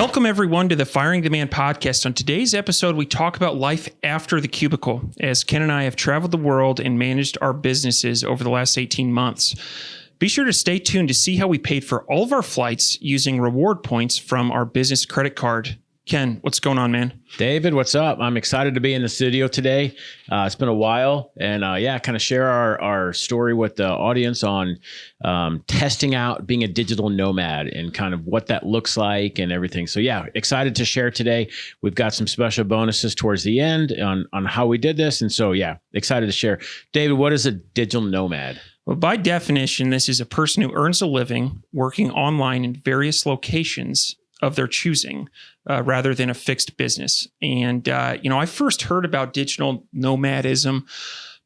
Welcome, everyone, to the Firing the Man podcast. On today's episode, we talk about life after the cubicle, as Ken and I have traveled the world and managed our businesses over the last 18 months. Be sure to stay tuned to see how we paid for all of our flights using reward points from our business credit card. Ken, what's going on, man? David, what's up? I'm excited to be in the studio today. It's been a while, and kind of share our story with the audience on testing out being a digital nomad and kind of what that looks like and everything. So yeah, excited to share today. We've got some special bonuses towards the end on how we did this. And so yeah, excited to share. David, what is a digital nomad? Well, by definition, this is a person who earns a living working online in various locations of their choosing, rather than a fixed business. And, I first heard about digital nomadism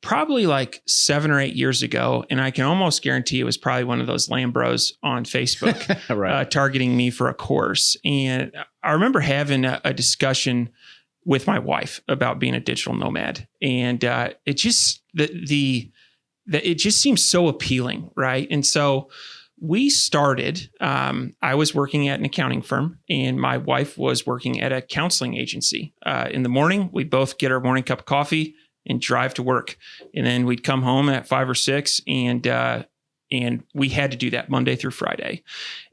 probably like 7 or 8 years ago. And I can almost guarantee it was probably one of those Lambros on Facebook right. Targeting me for a course. And I remember having a discussion with my wife about being a digital nomad. And it just, it just seems so appealing, right? And so we started, I was working at an accounting firm and my wife was working at a counseling agency. In the morning, we'd both get our morning cup of coffee and drive to work. And then we'd come home at 5 or 6 and we had to do that Monday through Friday.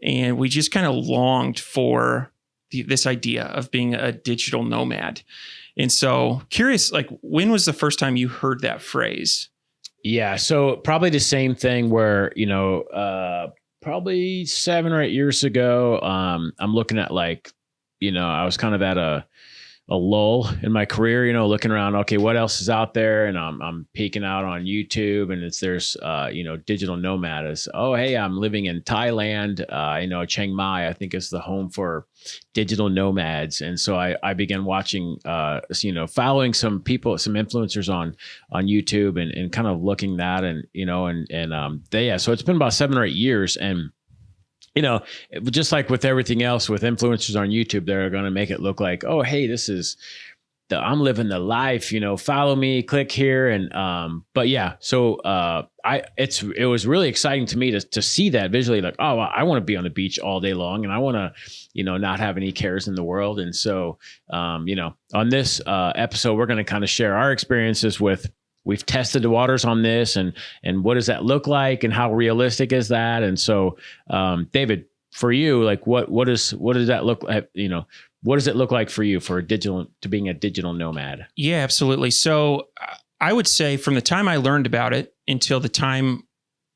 And we just kind of longed for this idea of being a digital nomad. And so curious, like, when was the first time you heard that phrase? Yeah. So probably the same thing where, probably 7 or 8 years ago, I'm looking at I was kind of at a lull in my career, looking around, okay, what else is out there? And I'm peeking out on YouTube and there's digital nomads. Oh, hey, I'm living in Thailand. Chiang Mai, I think is the home for digital nomads. And so I began watching, following some people, some influencers on YouTube and kind of looking that so it's been about 7 or 8 years. And just like with everything else with influencers on YouTube, they're going to make it look like, oh, hey, I'm living the life, follow me, click here. And, it was really exciting to me to see that visually, like, oh, I want to be on the beach all day long and I want to, not have any cares in the world. And so, on this episode, we're going to kind of share our experiences we've tested the waters on this and what does that look like and how realistic is that? And so, David, for you, like what does that look like? What does it look like for you to being a digital nomad? Yeah, absolutely. So I would say from the time I learned about it until the time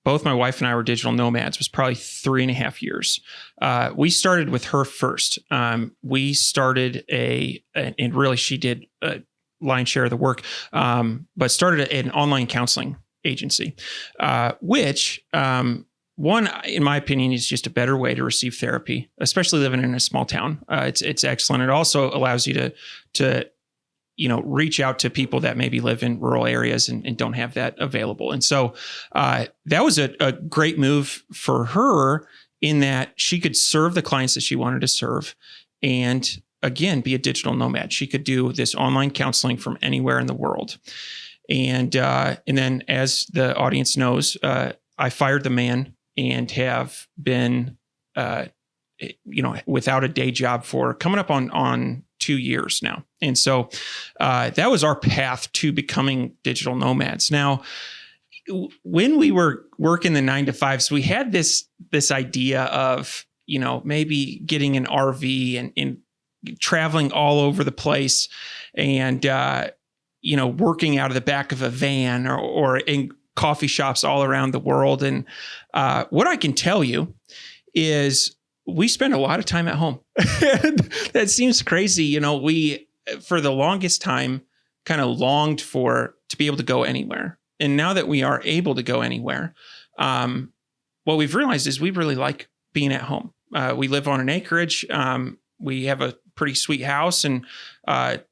both my wife and I were digital nomads was probably 3.5 years. We started with her first. We started and really she did lion's share of the work, but started an online counseling agency, which one, in my opinion, is just a better way to receive therapy, especially living in a small town. It's excellent. It also allows you to reach out to people that maybe live in rural areas and don't have that available. And so that was a great move for her in that she could serve the clients that she wanted to serve and again, be a digital nomad. She could do this online counseling from anywhere in the world. And then as the audience knows, I fired the man and have been, without a day job for coming up on 2 years now. And so that was our path to becoming digital nomads. Now, when we were working the 9 to 5s, we had this idea of, maybe getting an RV and traveling all over the place and, working out of the back of a van or in coffee shops all around the world. And what I can tell you is we spend a lot of time at home. That seems crazy. We, for the longest time, kind of longed to be able to go anywhere. And now that we are able to go anywhere, what we've realized is we really like being at home. We live on an acreage. We have a pretty sweet house and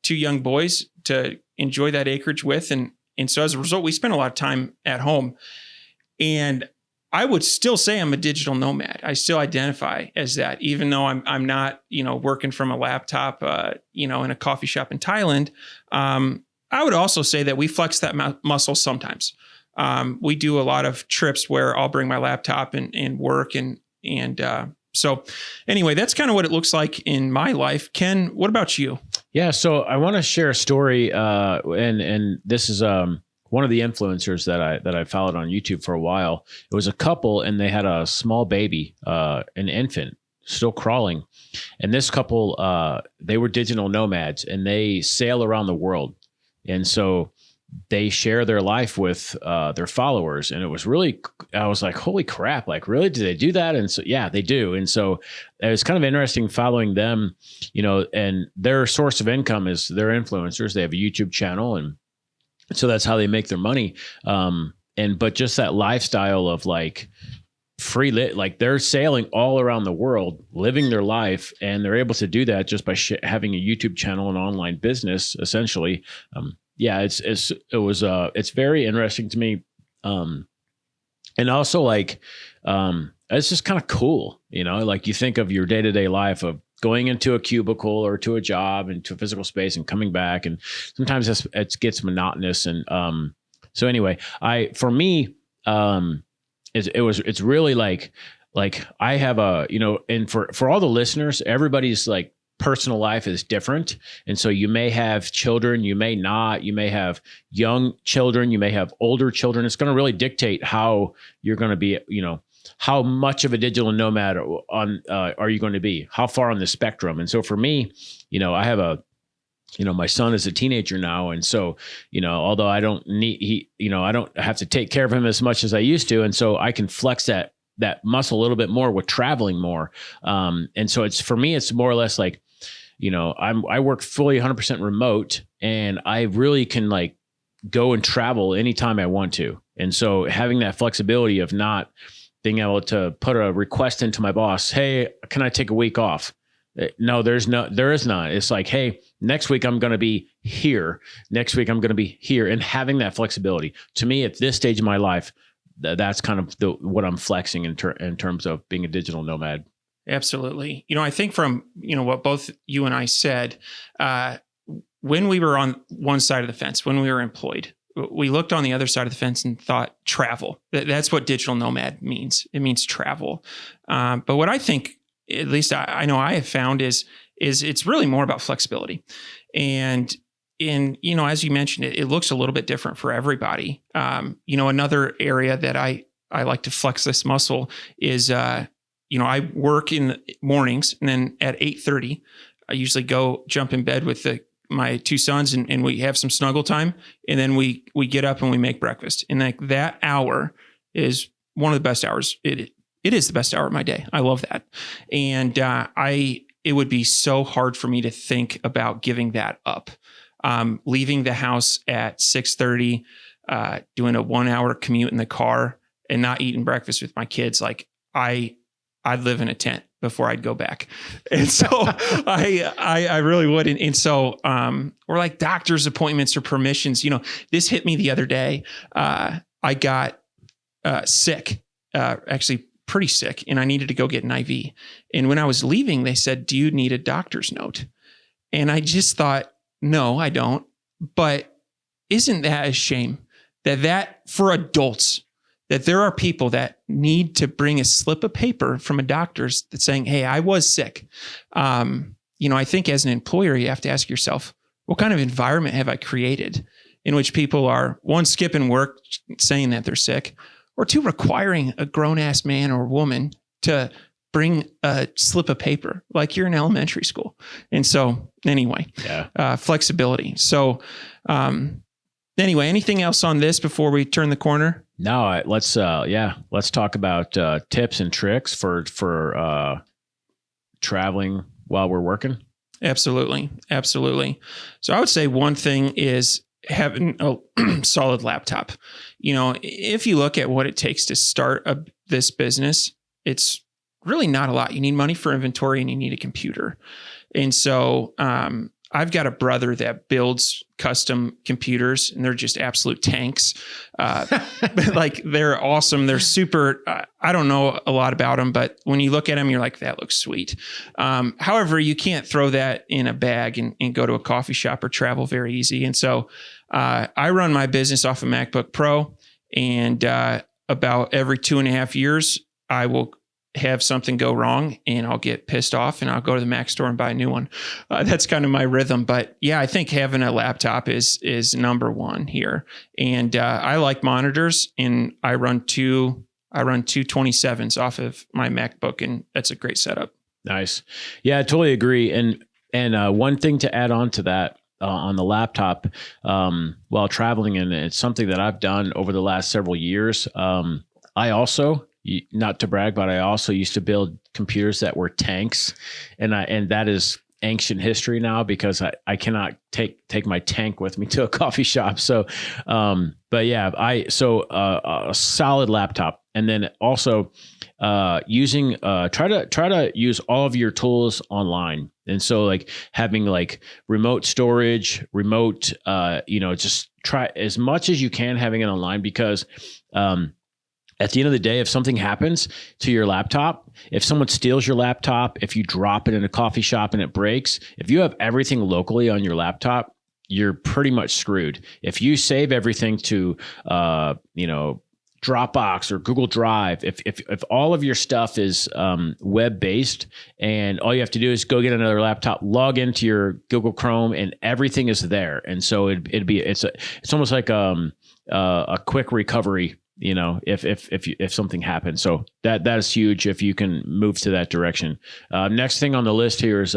2 young boys to enjoy that acreage with. And so as a result, we spend a lot of time at home. And I would still say I'm a digital nomad. I still identify as that, even though I'm not, working from a laptop, in a coffee shop in Thailand. I would also say that we flex that muscle sometimes. We do a lot of trips where I'll bring my laptop and work and So anyway, that's kind of what it looks like in my life. Ken, what about you? Yeah. So I want to share a story. And this is, one of the influencers that I followed on YouTube for a while. It was a couple and they had a small baby, an infant still crawling. And this couple, they were digital nomads and they sail around the world. And so they share their life with their followers. And it was really, I was like, holy crap, like really, do they do that? And so, yeah, they do. And so it was kind of interesting following them, and their source of income is they're influencers. They have a YouTube channel, and so that's how they make their money. But just that lifestyle of like like they're sailing all around the world, living their life, and they're able to do that just by having a YouTube channel and online business, essentially. It's very interesting to me. And also like, it's just kind of cool, like you think of your day-to-day life of going into a cubicle or to a job, into a physical space and coming back. And sometimes it gets monotonous. And, so anyway, for me, it's really like I have and for all the listeners, everybody's like personal life is different. And so you may have children, you may not, you may have young children, you may have older children. It's going to really dictate how you're going to be, how much of a digital nomad are you going to be? How far on the spectrum? And so for me, I have my son is a teenager now. And so, although I don't I don't have to take care of him as much as I used to. And so I can flex that muscle a little bit more with traveling more. And so for me, it's more or less like, I work fully 100% remote, and I really can like go and travel anytime I want to. And so having that flexibility of not being able to put a request into my boss, hey, can I take a week off? No, there is not. It's like, hey, next week I'm going to be here. Next week I'm going to be here. And having that flexibility, to me, at this stage of my life, that's kind of what I'm flexing in terms of being a digital nomad. Absolutely. I think from, what both you and I said, when we were on one side of the fence, when we were employed, we looked on the other side of the fence and thought travel. That's what digital nomad means. It means travel. But what I think, at least I know I have found is it's really more about flexibility. And as you mentioned, it looks a little bit different for everybody. Another area that I like to flex this muscle is, I work in the mornings, and then at 8:30, I usually go jump in bed with my two sons, and we have some snuggle time. And then we get up and we make breakfast. And like that hour is one of the best hours. It is the best hour of my day. I love that. And it would be so hard for me to think about giving that up. Leaving the house at 6:30, doing a 1 hour commute in the car and not eating breakfast with my kids. Like I'd live in a tent before I'd go back. And so I really would. And so, or like doctor's appointments or permissions, this hit me the other day. I got sick, actually pretty sick, and I needed to go get an IV. And when I was leaving, they said, do you need a doctor's note? And I just thought, no, I don't. But isn't that a shame that for adults, that there are people that need to bring a slip of paper from a doctor's that's saying, hey, I was sick. I think as an employer, you have to ask yourself, what kind of environment have I created in which people are, one, skipping work saying that they're sick, or two, requiring a grown-ass man or woman to bring a slip of paper like you're in elementary school. And so anyway, flexibility. So anyway, anything else on this before we turn the corner? No, let's talk about tips and tricks for traveling while we're working. Absolutely. So I would say one thing is having a solid laptop. If you look at what it takes to start this business, it's really not a lot. You need money for inventory and you need a computer. And so I've got a brother that builds custom computers, and they're just absolute tanks. Like they're awesome. They're super, I don't know a lot about them, but when you look at them, you're like, that looks sweet. However, you can't throw that in a bag and go to a coffee shop or travel very easy. And so I run my business off a MacBook Pro, and about every 2.5 years, I will have something go wrong and I'll get pissed off and I'll go to the Mac store and buy a new one. That's kind of my rhythm. But yeah, I think having a laptop is number one here. And I like monitors, and I run two 27s off of my MacBook, and that's a great setup. Nice. Yeah, I totally agree. And one thing to add on to that, on the laptop, while traveling, and it's something that I've done over the last several years. I also, not to brag, but I also used to build computers that were tanks, and that is ancient history now, because I cannot take my tank with me to a coffee shop. So, but yeah, a solid laptop, and then also using try to use all of your tools online. And so like having like remote storage, remote, just try as much as you can having it online, because at the end of the day, if something happens to your laptop, if someone steals your laptop, if you drop it in a coffee shop and it breaks, if you have everything locally on your laptop, you're pretty much screwed. If you save everything to, Dropbox or Google Drive, if all of your stuff is web-based, and all you have to do is go get another laptop, log into your Google Chrome, and everything is there. And so it's almost like a quick recovery, if something happens. So that is huge if you can move to that direction. Next thing on the list here is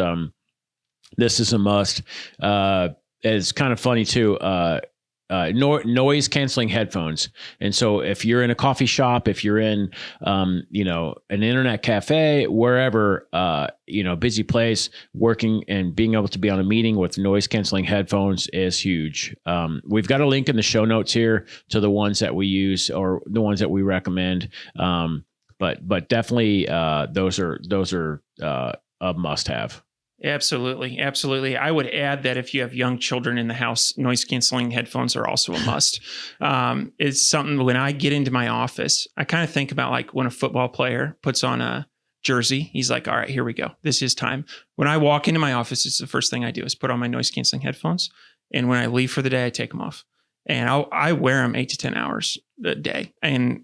this is a must. It's kind of funny too. Noise canceling headphones. And so if you're in a coffee shop, if you're in, an internet cafe, wherever, busy place, working and being able to be on a meeting with noise canceling headphones is huge. We've got a link in the show notes here to the ones that we use or the ones that we recommend. But definitely, those are a must have. Absolutely. Absolutely. I would add that if you have young children in the house, noise canceling headphones are also a must. It's something when I get into my office, I kind of think about like when a football player puts on a jersey, he's like, all right, here we go. This is time. When I walk into my office, it's the first thing I do is put on my noise canceling headphones. And when I leave for the day, I take them off, and I wear them 8 to 10 hours a day. And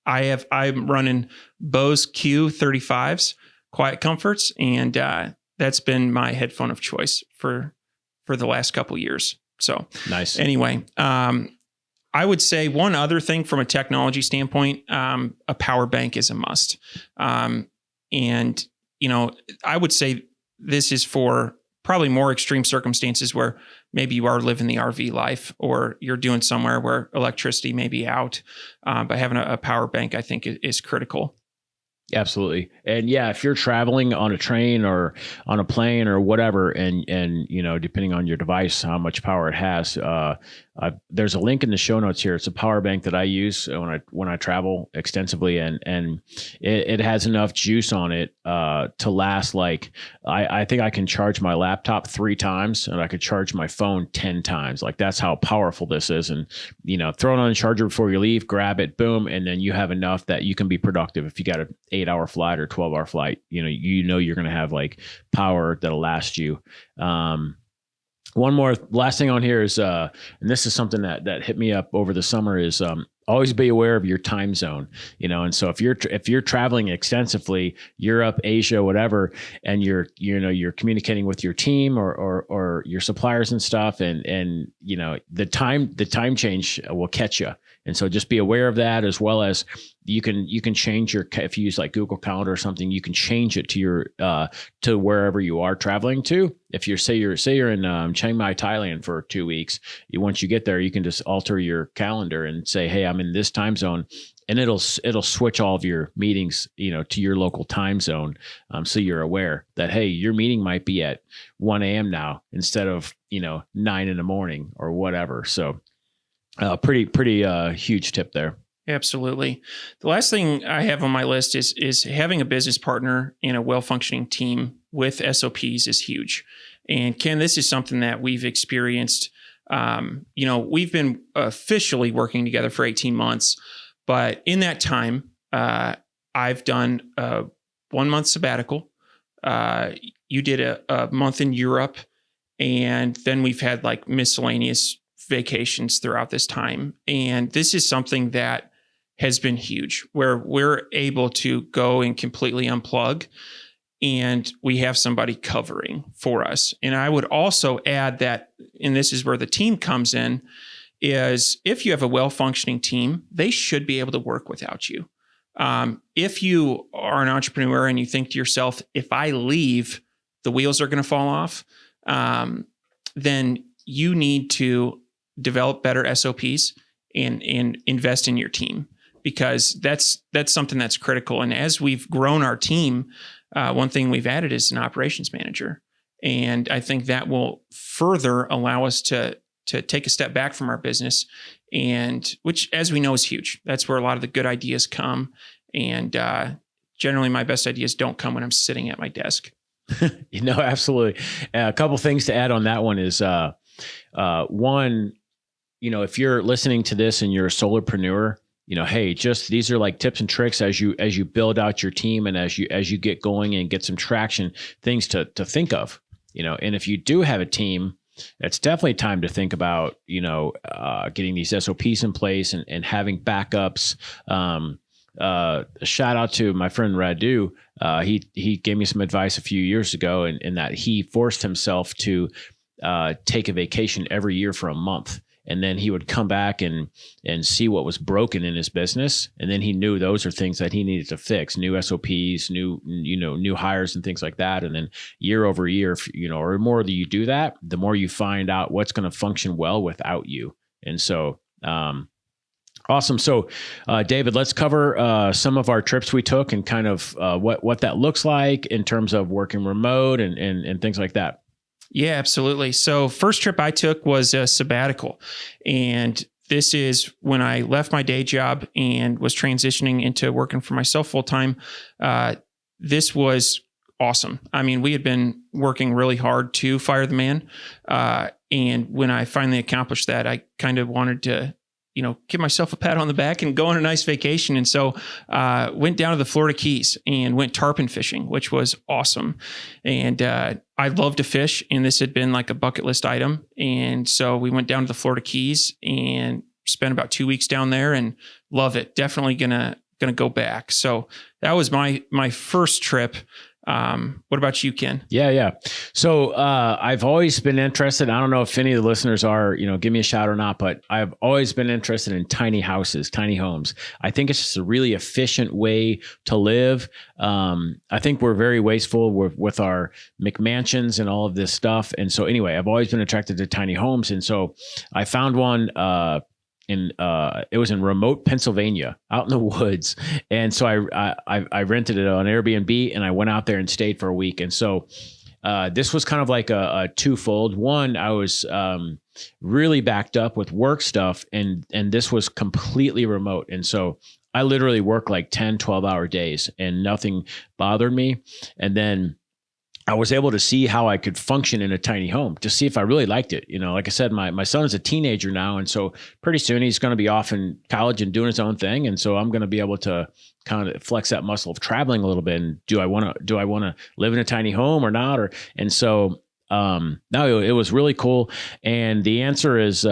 I'm running Bose Q35s, Quiet Comforts, and, that's been my headphone of choice for the last couple of years. So nice. Anyway, I would say one other thing from a technology standpoint, a power bank is a must. And I would say this is for probably more extreme circumstances where maybe you are living the RV life, or you're doing somewhere where electricity may be out. But having a power bank, I think, is critical. Absolutely. And yeah, if you're traveling on a train or on a plane or whatever, and depending on your device, how much power it has, there's a link in the show notes here. It's a power bank that I use when I travel extensively, and it has enough juice on it to last like, I think I can charge my laptop 3 times, and I could charge my phone 10 times. Like, that's how powerful this is. And throw it on the charger before you leave, grab it, boom, and then you have enough that you can be productive. If you got an 8-hour flight or 12-hour flight, you're going to have like power that'll last you. One more last thing on here is, and this is something that hit me up over the summer, is always be aware of your time zone. And so if you're traveling extensively, Europe, Asia, whatever, and you're communicating with your team or your suppliers and stuff, and the time change will catch you. And so just be aware of that, as well as you can change if you use like Google Calendar or something, you can change it to your to wherever you are traveling to. If you're in Chiang Mai, Thailand for 2 weeks, once you get there, you can just alter your calendar and say, hey, I'm in this time zone, and it'll switch all of your meetings, to your local time zone. So you're aware that, hey, your meeting might be at 1 a.m. now instead of 9 in the morning or whatever. So pretty huge tip there. Absolutely. The last thing I have on my list is having a business partner and a well-functioning team with SOPs is huge. And Ken, this is something that we've experienced. We've been officially working together for 18 months, but in that time, I've done a 1-month sabbatical. You did a month in Europe, and then we've had like miscellaneous vacations throughout this time. And this is something that has been huge, where we're able to go and completely unplug, and we have somebody covering for us. And I would also add that, and this is where the team comes in, is if you have a well-functioning team, they should be able to work without you. If you are an entrepreneur and you think to yourself, if I leave, the wheels are going to fall off, then you need to develop better SOPs and invest in your team, because that's something that's critical. And as we've grown our team, one thing we've added is an operations manager. And I think that will further allow us to take a step back from our business, and which, as we know, is huge. That's where a lot of the good ideas come. And generally, my best ideas don't come when I'm sitting at my desk. Absolutely. A couple things to add on that one is one, if you're listening to this and you're a solopreneur, hey, just these are like tips and tricks as you build out your team and as you get going and get some traction, things to think of. And if you do have a team, it's definitely time to think about getting these SOPs in place and having backups. Shout out to my friend Radu. He gave me some advice a few years ago, in that he forced himself to take a vacation every year for a month. And then he would come back and see what was broken in his business. And then he knew those are things that he needed to fix, new SOPs, new hires and things like that. And then year over year, or the more that you do that, the more you find out what's going to function well without you. And so, awesome. So, David, let's cover some of our trips we took and kind of what that looks like in terms of working remote and things like that. Yeah, absolutely. So first trip I took was a sabbatical. And this is when I left my day job and was transitioning into working for myself full time. This was awesome. I mean, we had been working really hard to fire the man. And when I finally accomplished that, I kind of wanted to give myself a pat on the back and go on a nice vacation. And so went down to the Florida Keys and went tarpon fishing, which was awesome. And I love to fish, and this had been like a bucket list item. And so we went down to the Florida Keys and spent about 2 weeks down there and love it. Definitely gonna go back. So that was my first trip. What about you, Ken? Yeah. So, I've always been interested. I don't know if any of the listeners are, give me a shout or not, but I've always been interested in tiny houses, tiny homes. I think it's just a really efficient way to live. I think we're very wasteful with our McMansions and all of this stuff. And so anyway, I've always been attracted to tiny homes. And so I found one, it was in remote Pennsylvania, out in the woods. And so I rented it on Airbnb, and I went out there and stayed for a week. And so this was kind of like a twofold. One, I was really backed up with work stuff, and this was completely remote. And so I literally worked like 10, 12-hour days, and nothing bothered me. And then I was able to see how I could function in a tiny home, to see if I really liked it. Like I said, my son is a teenager now. And so pretty soon he's going to be off in college and doing his own thing. And so I'm going to be able to kind of flex that muscle of traveling a little bit. And do I want to live in a tiny home or not? And so, no, it was really cool. And the answer is,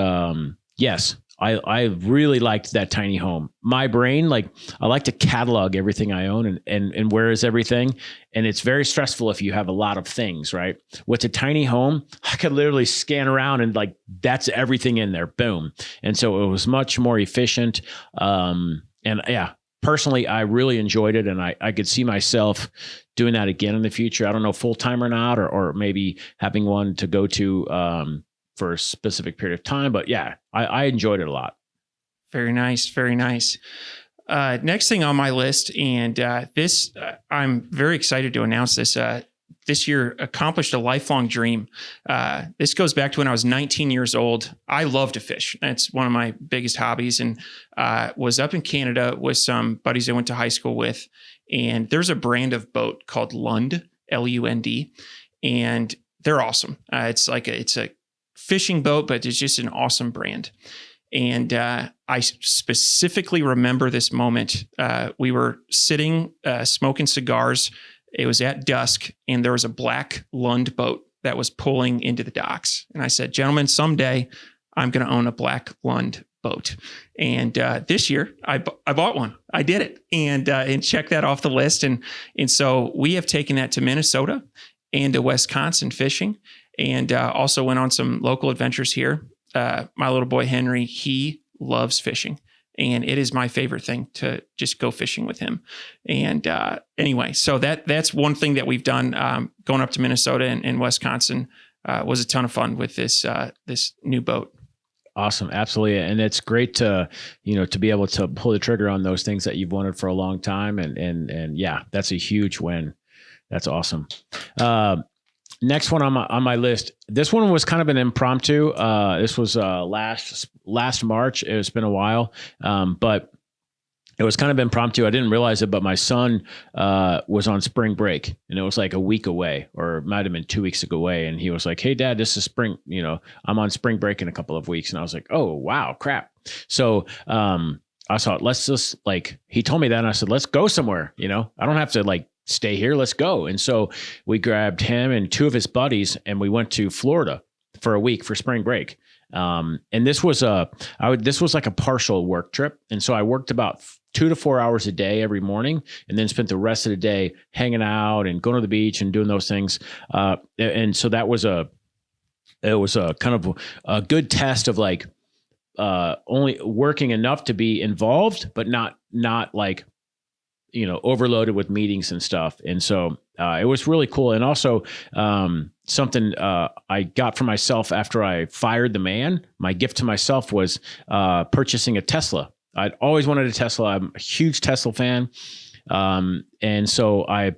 yes. I really liked that tiny home. My brain, I like to catalog everything I own and where is everything. And it's very stressful if you have a lot of things, right? With a tiny home, I could literally scan around and that's everything in there. Boom. And so it was much more efficient. And yeah, personally, I really enjoyed it. And I could see myself doing that again in the future. I don't know, full time or not, or maybe having one to go to, for a specific period of time. But yeah, I enjoyed it a lot. Very nice. Very nice. Next thing on my list, and this, I'm very excited to announce this. This year accomplished a lifelong dream. This goes back to when I was 19 years old. I love to fish. That's one of my biggest hobbies, and was up in Canada with some buddies I went to high school with. And there's a brand of boat called Lund, Lund, and they're awesome. It's a fishing boat, but it's just an awesome brand. And I specifically remember this moment. We were sitting, smoking cigars. It was at dusk, and there was a black Lund boat that was pulling into the docks. And I said, gentlemen, someday I'm going to own a black Lund boat. And this year I bought one. I did it and checked that off the list. And so we have taken that to Minnesota and to Wisconsin fishing, and also went on some local adventures here. My little boy Henry, he loves fishing, and it is my favorite thing to just go fishing with him. And anyway, so that's one thing that we've done. Going up to Minnesota and Wisconsin was a ton of fun with this new boat. Awesome. Absolutely. And it's great to, to be able to pull the trigger on those things that you've wanted for a long time. And yeah, that's a huge win. That's awesome. Next one on my list. This one was kind of an impromptu. This was last March. It's been a while, but it was kind of impromptu. I didn't realize it, but my son was on spring break, and it was like a week away, or it might have been 2 weeks away. And he was like, "Hey, Dad, this is spring. I'm on spring break in a couple of weeks." And I was like, "Oh, wow, crap." So I thought, let's just he told me that, and I said, "Let's go somewhere. I don't have to stay here. Let's go." And so we grabbed him and two of his buddies, and we went to Florida for a week for spring break. And this was like a partial work trip. And so I worked about 2 to 4 hours a day every morning, and then spent the rest of the day hanging out and going to the beach and doing those things. And so it was a kind of a good test of only working enough to be involved, but not overloaded with meetings and stuff. And so it was really cool. And also something I got for myself after I fired the man, my gift to myself was purchasing a Tesla. I'd always wanted a Tesla. I'm a huge Tesla fan. And so I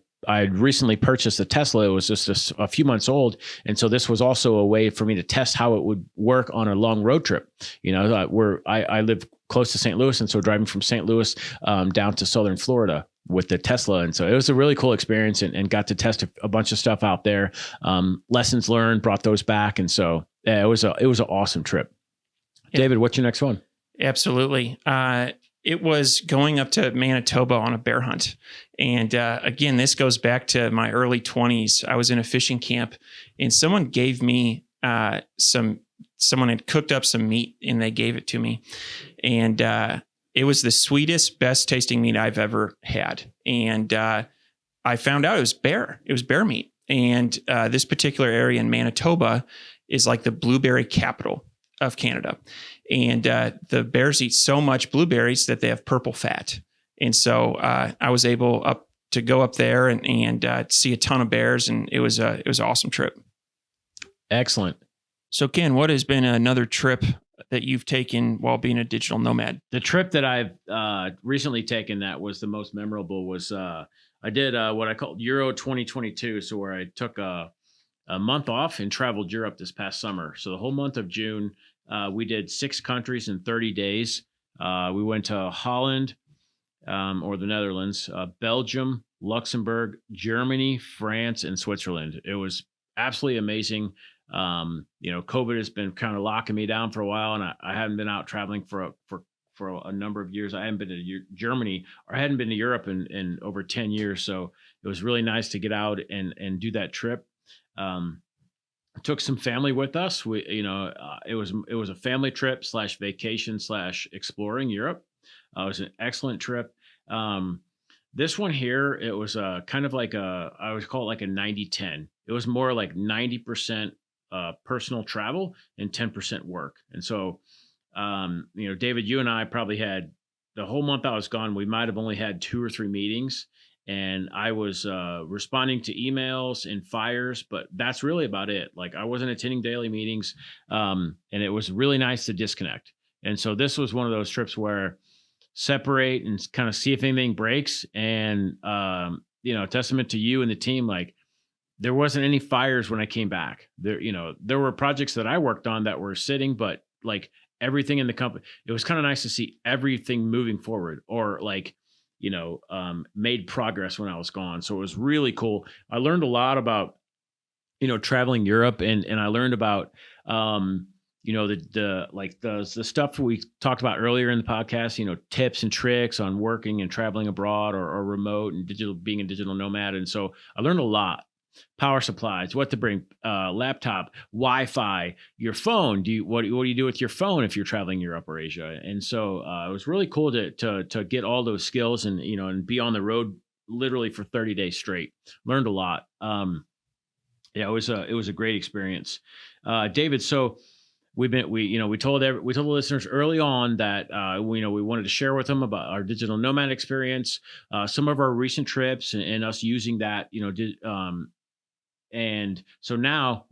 recently purchased a Tesla. It was just a few months old. And so this was also a way for me to test how it would work on a long road trip. I live close to St. Louis. And so driving from St. Louis down to Southern Florida with the Tesla. And so it was a really cool experience, and got to test a bunch of stuff out there. Lessons learned, brought those back. And so it was an awesome trip. Yeah. David, what's your next one? Absolutely. It was going up to Manitoba on a bear hunt. And again, this goes back to my early 20s. I was in a fishing camp, and someone gave me someone had cooked up some meat, and they gave it to me. And it was the sweetest, best tasting meat I've ever had. And I found out it was bear meat. And this particular area in Manitoba is like the blueberry capital of Canada. And the bears eat so much blueberries that they have purple fat. And so I was able to go up there and see a ton of bears, and it was an awesome trip. Excellent. So Ken, what has been another trip that you've taken while being a digital nomad? The trip that I've recently taken that was the most memorable was I did what I called Euro 2022. So where I took a month off and traveled Europe this past summer. So the whole month of June, we did 6 countries in 30 days. We went to Holland, or the Netherlands, Belgium, Luxembourg, Germany, France, and Switzerland. It was absolutely amazing. COVID has been kind of locking me down for a while, and I haven't been out traveling for a number of years. I haven't been to Germany, or I hadn't been to Europe in over 10 years. So it was really nice to get out and do that trip. Took some family with us. It was a family trip / vacation / exploring Europe. It was an excellent trip. This one here, it was kind of I would call it like a 90-10. It was more like 90% personal travel and 10% work. And so, David, you and I probably had the whole month I was gone. We might have only had 2 or 3 meetings. And I was responding to emails and fires, but that's really about it. I wasn't attending daily meetings, and it was really nice to disconnect. And so this was one of those trips where separate and kind of see if anything breaks. And testament to you and the team, there wasn't any fires when I came back. There were projects that I worked on that were sitting, but everything in the company, it was kind of nice to see everything moving forward, or made progress when I was gone. So it was really cool. I learned a lot about, traveling Europe, and I learned about, the stuff we talked about earlier in the podcast, tips and tricks on working and traveling abroad or remote and being a digital nomad. And so I learned a lot. power supplies, what to bring, laptop, Wi-Fi, your phone. What do you do with your phone if you're traveling Europe or Asia? And so it was really cool to get all those skills and, and be on the road literally for 30 days straight. Learned a lot. Yeah, it was a great experience. David, so we told the listeners early on that we wanted to share with them about our digital nomad experience, some of our recent trips, and us using that. And so now,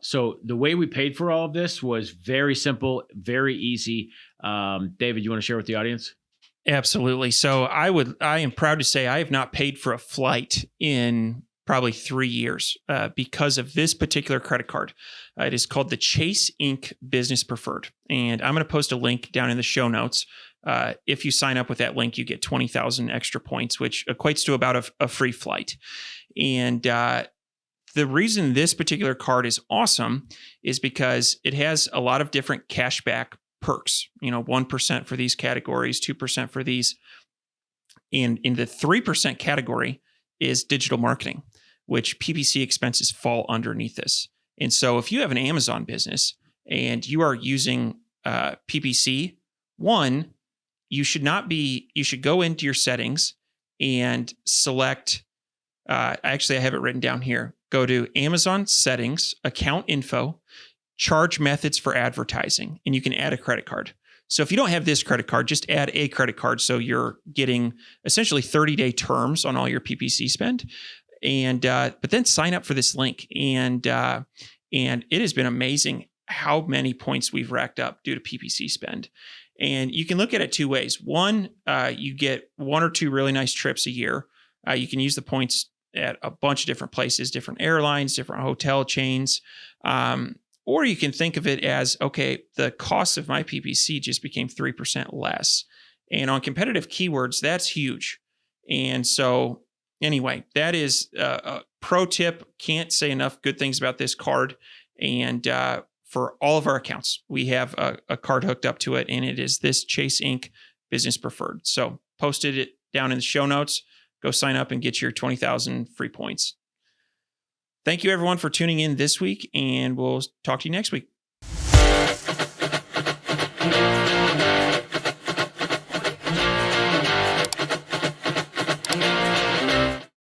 so the way we paid for all of this was very simple, very easy. David, you want to share with the audience? Absolutely. So I am proud to say I have not paid for a flight in probably 3 years because of this particular credit card. It is called the Chase Inc. Business Preferred. And I'm going to post a link down in the show notes. If you sign up with that link, you get 20,000 extra points, which equates to about a free flight. And the reason this particular card is awesome is because it has a lot of different cashback perks, 1% for these categories, 2% for these. And in the 3% category is digital marketing, which PPC expenses fall underneath this. And so if you have an Amazon business and you are using PPC, you should go into your settings and select, actually I have it written down here. Go to Amazon settings, account info, charge methods for advertising, and you can add a credit card. So if you don't have this credit card, just add a credit card. So you're getting essentially 30-day terms on all your PPC spend. And but then sign up for this link. And it has been amazing how many points we've racked up due to PPC spend. And you can look at it two ways. One, you get 1 or 2 really nice trips a year. You can use the points at a bunch of different places, different airlines, different hotel chains. Or you can think of it as, okay, the cost of my PPC just became 3% less. And on competitive keywords, that's huge. And so anyway, that is a pro tip. Can't say enough good things about this card. And for all of our accounts, we have a card hooked up to it, and it is this Chase Inc. Business Preferred. So posted it down in the show notes. Go sign up and get your 20,000 free points. Thank you, everyone, for tuning in this week, and we'll talk to you next week.